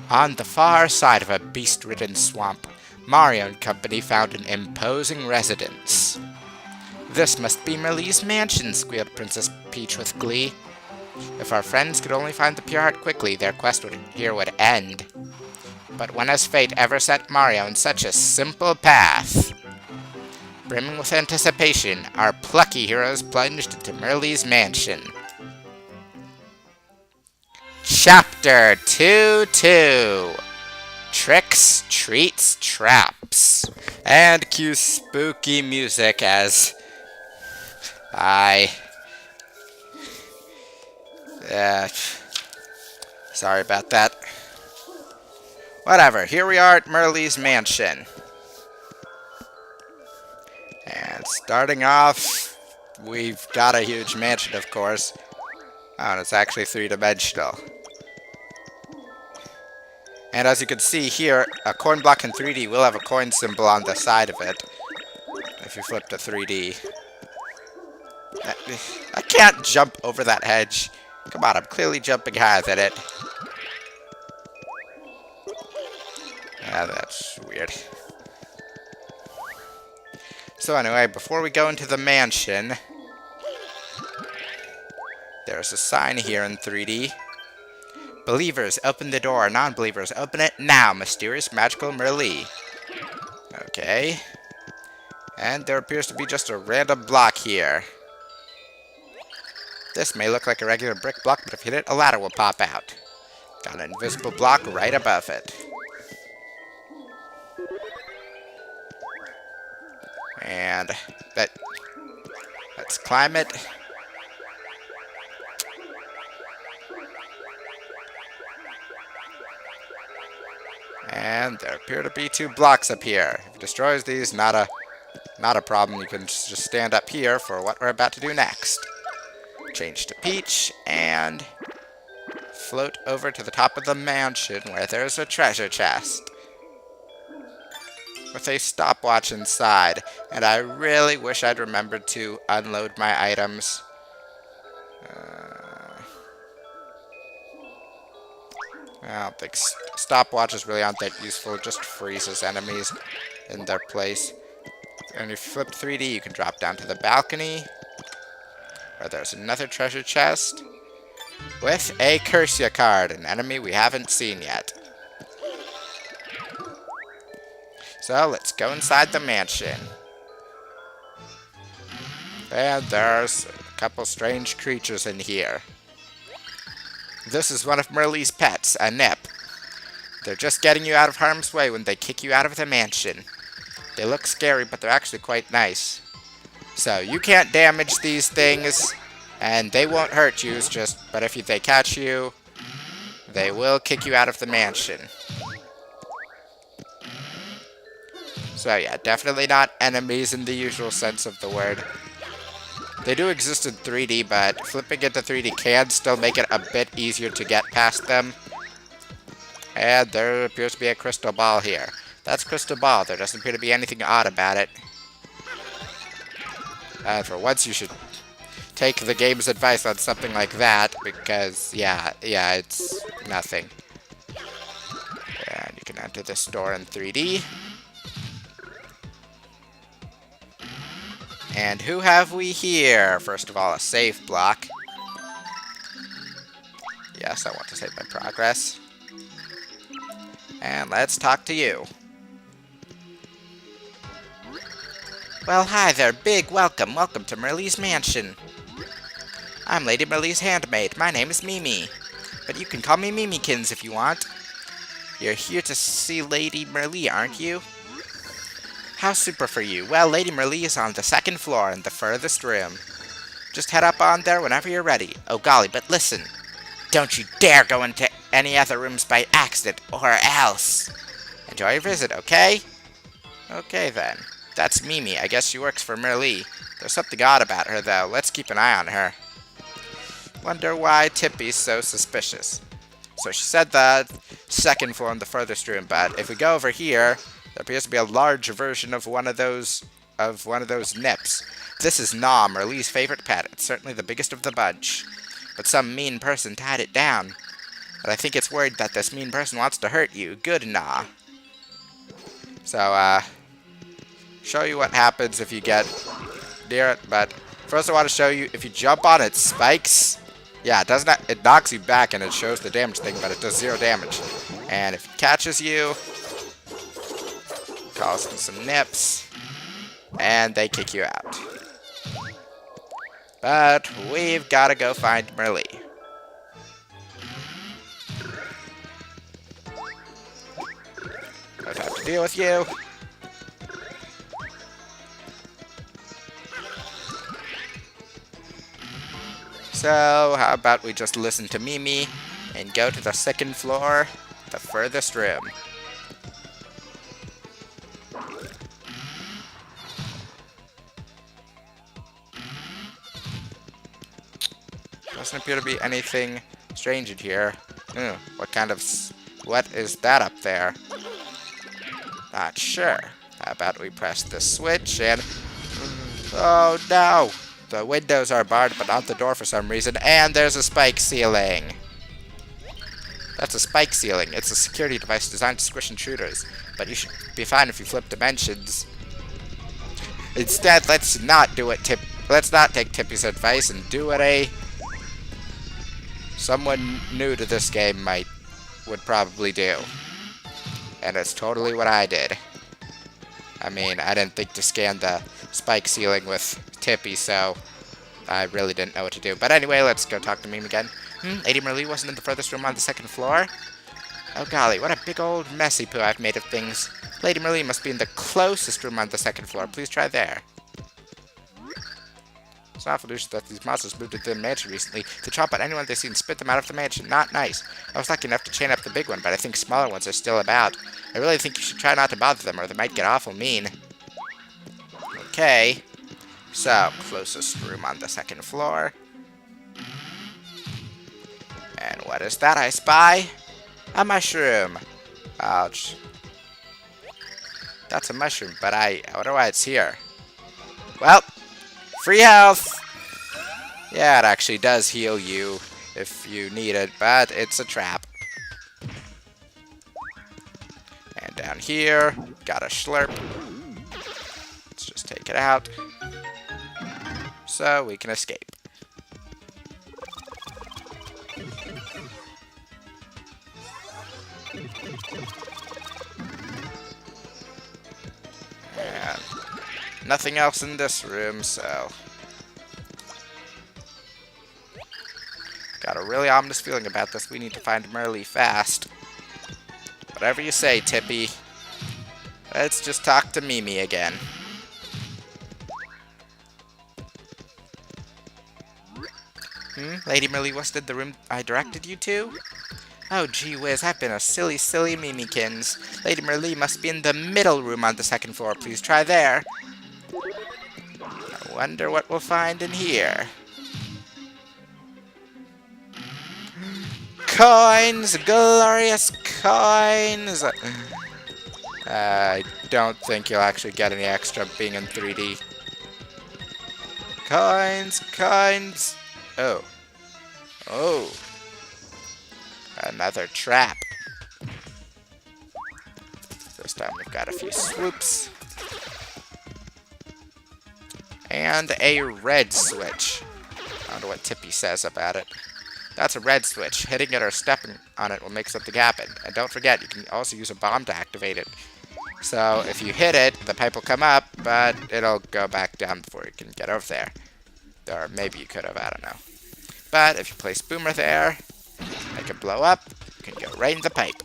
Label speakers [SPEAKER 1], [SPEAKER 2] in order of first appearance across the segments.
[SPEAKER 1] On the far side of a beast-ridden swamp, Mario and company found an imposing residence. "This must be Merlee's mansion," squealed Princess Peach with glee. If our friends could only find the pure heart quickly, their quest here would end. But when has fate ever set Mario in such a simple path? Brimming with anticipation, our plucky heroes plunged into Merlee's mansion. Chapter 2-2 Tricks, Treats, Traps. And cue spooky music as sorry about that. Whatever, here we are at Merlee's mansion. And starting off, we've got a huge mansion, of course. Oh, and it's actually three-dimensional. And as you can see here, a coin block in 3D will have a coin symbol on the side of it. If you flip to 3D. I can't jump over that hedge. Come on, I'm clearly jumping higher than it. Ah, that's weird. So anyway, before we go into the mansion, there's a sign here in 3D. "Believers, open the door. Non-believers, open it now. Mysterious Magical Merlee." Okay. And there appears to be just a random block here. This may look like a regular brick block, but if you hit it, a ladder will pop out. Got an invisible block right above it. And let's climb it. And there appear to be 2 blocks up here. If it destroys these, not a problem. You can just stand up here for what we're about to do next. Change to Peach and float over to the top of the mansion where there's a treasure chest with a stopwatch inside. And I really wish I'd remembered to unload my items. I don't think stopwatches really aren't that useful. It just freezes enemies in their place. And if you flip 3D, you can drop down to the balcony, where there's another treasure chest with a Cursia card, an enemy we haven't seen yet. So let's go inside the mansion. And there's a couple strange creatures in here. This is one of Merlee's pets, a nip. They're just getting you out of harm's way when they kick you out of the mansion. They look scary, but they're actually quite nice. So you can't damage these things, and they won't hurt you, but if they catch you, they will kick you out of the mansion. So yeah, definitely not enemies in the usual sense of the word. They do exist in 3D, but flipping into 3D can still make it a bit easier to get past them. And there appears to be a crystal ball here. That's crystal ball. There doesn't appear to be anything odd about it. And for once, you should take the game's advice on something like that, because, yeah, it's nothing. And you can enter this door in 3D. And who have we here? First of all, a save block. Yes, I want to save my progress. And let's talk to you. Well, hi there, big welcome. Welcome to Merlee's mansion. I'm Lady Merlee's handmaid. My name is Mimi. But you can call me Mimikins if you want. You're here to see Lady Merlee, aren't you? How super for you. Well, Lady Merlee is on the 2nd floor in the furthest room. Just head up on there whenever you're ready. Oh golly, but listen. Don't you dare go into any other rooms by accident, or else. Enjoy your visit, okay? Okay then. That's Mimi. I guess she works for Merlee. There's something odd about her, though. Let's keep an eye on her. Wonder why Tippy's so suspicious. So she said the 2nd floor in the furthest room, but if we go over here, there appears to be a large version of one of those nips. This is Gnaw, Merlee's favorite pet. It's certainly the biggest of the bunch. But some mean person tied it down. And I think it's worried that this mean person wants to hurt you. Good nah. So, show you what happens if you get near it. But first I want to show you, if you jump on its spikes, yeah, it knocks you back and it shows the damage thing, but it does 0 damage. And if it catches you, causes them some nips, and they kick you out. But we've got to go find Merlee. Don't have to deal with you. So, how about we just listen to Mimi and go to the 2nd floor, the furthest room. Doesn't appear to be anything strange in here. What is that up there? Not sure. How about we press the switch and... Oh no! The windows are barred, but not the door for some reason, and there's a spike ceiling. That's a spike ceiling. It's a security device designed to squish intruders, but you should be fine if you flip dimensions. Instead, let's not take Tippy's advice and do what someone new to this game would probably do. And it's totally what I did. I mean, I didn't think to scan the spike ceiling with Tippy, so I really didn't know what to do. But anyway, let's go talk to Meme again. Lady Merlee wasn't in the furthest room on the 2nd floor? Oh golly, what a big old messy poo I've made of things. Lady Merlee must be in the closest room on the 2nd floor. Please try there. It's an awful news that these monsters moved into the mansion recently. To chomp on anyone they see and spit them out of the mansion. Not nice. I was lucky enough to chain up the big one, but I think smaller ones are still about. I really think you should try not to bother them, or they might get awful mean. Okay. So, closest room on the 2nd floor. And what is that I spy? A mushroom. Ouch. That's a mushroom, but I wonder why it's here. Well, free health! Yeah, it actually does heal you if you need it, but it's a trap. And down here, got a slurp. Let's just take it out so we can escape. And nothing else in this room, so... Got a really ominous feeling about this. We need to find Merlee fast. Whatever you say, Tippy. Let's just talk to Mimi again. Lady Merlee wasn't in the room I directed you to? Oh, gee whiz, I've been a silly, silly Mimikins. Lady Merlee must be in the middle room on the 2nd floor. Please try there. I wonder what we'll find in here. Coins! Glorious coins! I don't think you'll actually get any extra being in 3D. Coins! Coins! Oh. Oh. Another trap. This time we've got a few swoops. And a red switch. I wonder what Tippy says about it. That's a red switch. Hitting it or stepping on it will make something happen. And don't forget, you can also use a bomb to activate it. So if you hit it, the pipe will come up, but it'll go back down before you can get over there. Or maybe you could have, I don't know. But if you place Boomer there, make it blow up, you can go right in the pipe.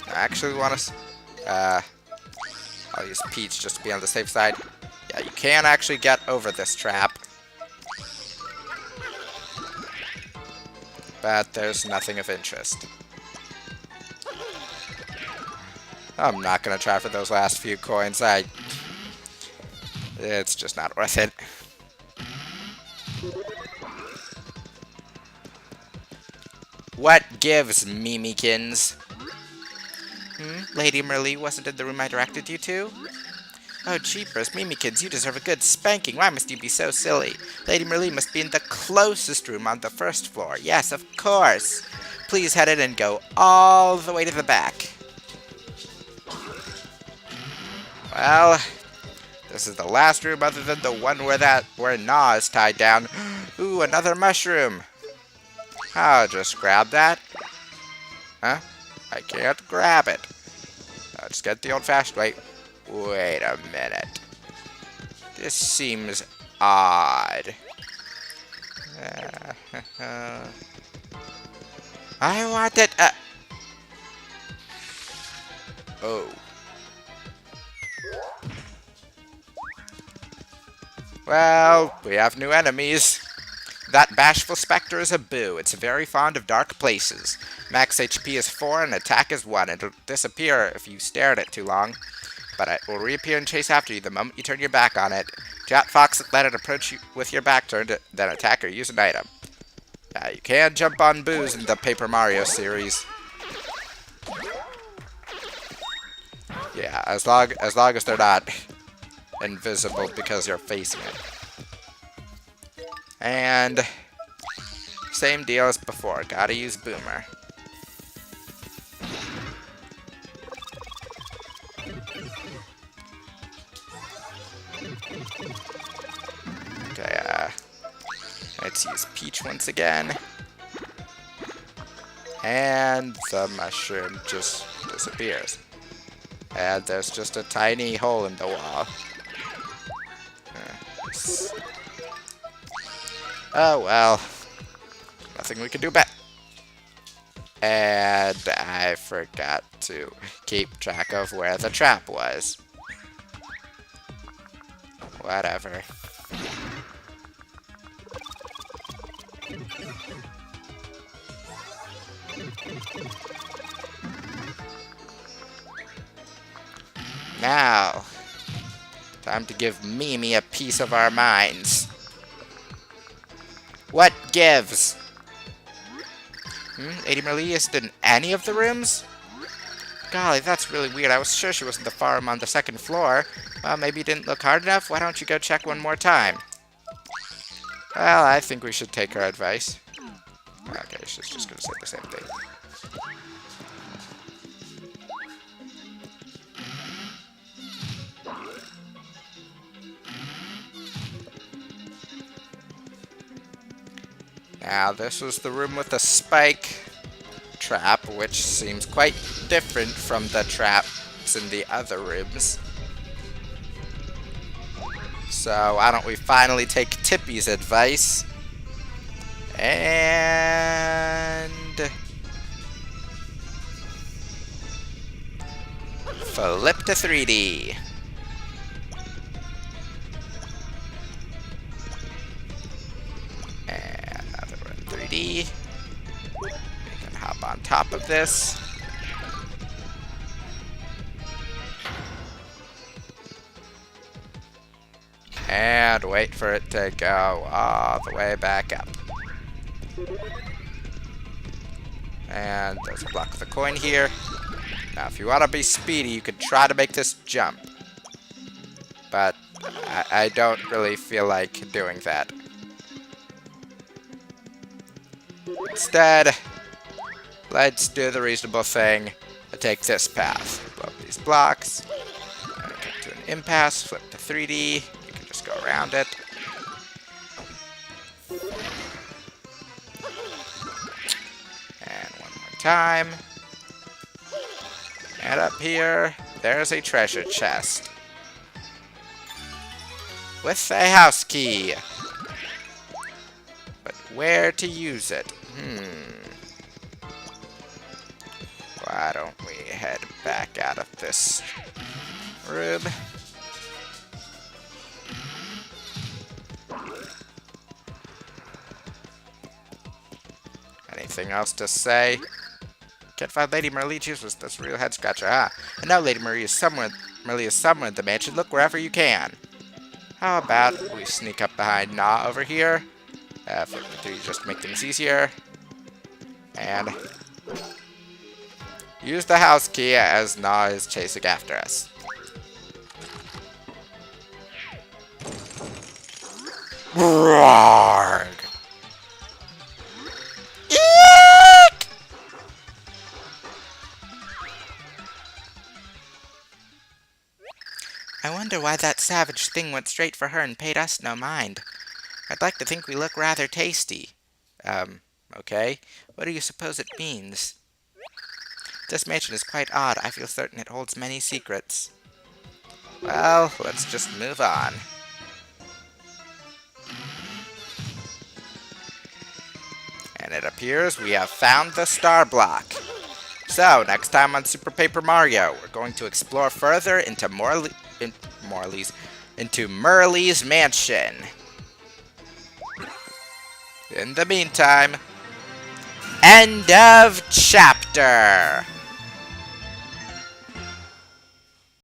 [SPEAKER 1] I actually want to... I'll use Peach just to be on the safe side. Yeah, you can actually get over this trap. But there's nothing of interest. I'm not going to try for those last few coins. It's just not worth it. What gives, Mimikins? Lady Merlee wasn't in the room I directed you to? Oh, jeepers, Mimikins, you deserve a good spanking. Why must you be so silly? Lady Merlee must be in the closest room on the first floor. Yes, of course. Please head in and go all the way to the back. Well, this is the last room other than the one where Gnaw is tied down. Ooh, another mushroom. I'll just grab that. Huh? I can't grab it. I'll just get the old-fashioned way. Wait a minute. This seems odd. I want it. Oh. Well, we have new enemies. That bashful specter is a boo. It's very fond of dark places. Max HP is 4 and attack is 1. It'll disappear if you stare at it too long, but it will reappear and chase after you the moment you turn your back on it. Jat Fox, let it approach you with your back turned, then attack or use an item. You can jump on boos in the Paper Mario series. Yeah, as long as they're not invisible because you're facing it. And same deal as before. Gotta use Boomer. Okay, let's use Peach once again. And the mushroom just disappears. And there's just a tiny hole in the wall. Oh well. Nothing we can do about it. And I forgot to keep track of where the trap was. Whatever. Now, time to give Mimi a piece of our minds. What gives? Lady Merlee isn't in any of the rooms? Golly, that's really weird. I was sure she wasn't the far room on the second floor. Well, maybe you didn't look hard enough? Why don't you go check one more time? Well, I think we should take her advice. Okay, she's just gonna say the same thing. Now, this was the room with the spike trap, which seems quite different from the traps in the other rooms. So, why don't we finally take Tippy's advice and flip to 3D. We can hop on top of this. And wait for it to go all the way back up. And there's a block of the coin here. Now, if you want to be speedy, you could try to make this jump. But I don't really feel like doing that. Instead, let's do the reasonable thing and take this path. Blow up these blocks. And come to an impasse, flip to 3D. You can just go around it. And one more time. And up here, there's a treasure chest. With a house key. But where to use it? Why don't we head back out of this room? Anything else to say? Can't find Lady Merlee. Jesus, that's a real head scratcher, huh? And now Lady Merlee is somewhere. Merlee is somewhere in the mansion. Look wherever you can. How about we sneak up behind Gnaw over here? Flip the 3 just to make things easier. And use the house key as Gnaw is chasing after us. Roar! Eek! I wonder why that savage thing went straight for her and paid us no mind. I'd like to think we look rather tasty. Okay. What do you suppose it means? This mansion is quite odd. I feel certain it holds many secrets. Well, let's just move on. And it appears we have found the star block. So, next time on Super Paper Mario, we're going to explore further into Merlee's mansion. In the meantime, end of chapter!